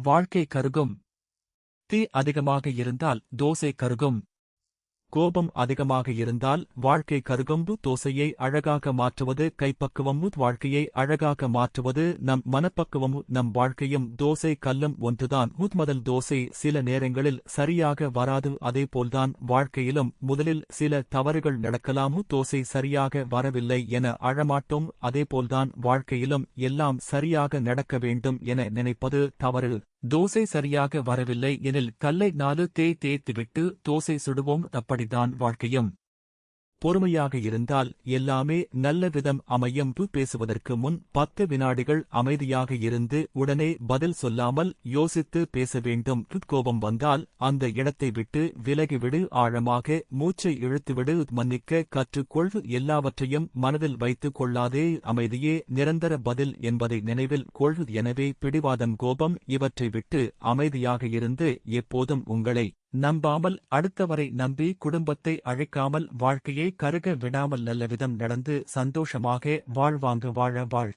வாழ்க்கை கருகும். தீ அதிகமாக இருந்தால் தோசை கருகும். கோபம் அதிகமாக இருந்தால் வாழ்க்கை கருகும். தோசையை அழகாக மாற்றுவது கைப்பக்குவம். வாழ்க்கையை அழகாக மாற்றுவது நம் மனப்பக்குவம். நம் வாழ்க்கையும் தோசை கல்லும் ஒன்றுதான். முதல் தோசை சில நேரங்களில் சரியாக வராது. அதேபோல்தான் வாழ்க்கையிலும் முதலில் சில தவறுகள் நடக்கலாம். தோசை சரியாக வரவில்லை என அழமாட்டோம். அதேபோல்தான் வாழ்க்கையிலும் எல்லாம் சரியாக நடக்க வேண்டும் என நினைப்பது தவறு. தோசை சரியாக வரவில்லை எனில் கல்லை 4 தேய்த்துவிட்டு தோசை சுடுவோம். அப்படித்தான் வாழ்க்கையும். பொறுமையாக இருந்தால் எல்லாமே நல்ல விதம் அமையும். பேசுவதற்கு முன் 10 வினாடிகள் அமைதியாக இருந்து உடனே பதில் சொல்லாமல் யோசித்து பேச வேண்டும். கோபம் வந்தால் அந்த இடத்தை விட்டு விலகிவிடு. ஆழமாக மூச்சை இழுத்துவிடு. மன்னிக்க கற்றுக்கொள். எல்லாவற்றையும் மனதில் வைத்துக் கொள்ளாதே. அமைதியே நிரந்தர பதில் என்பதை நினைவில் கொள். எனவே பிடிவாதம், கோபம் இவற்றை விட்டு அமைதியாக இருந்து எப்போதும் உங்களை நம்பாமல் அடுத்தவரை நம்பி குடும்பத்தை அழைக்காமல் வாழ்க்கையை கருக விடாமல் நல்லவிதம் நடந்து சந்தோஷமாக வாழ்வாங்க வாழ வாழ்.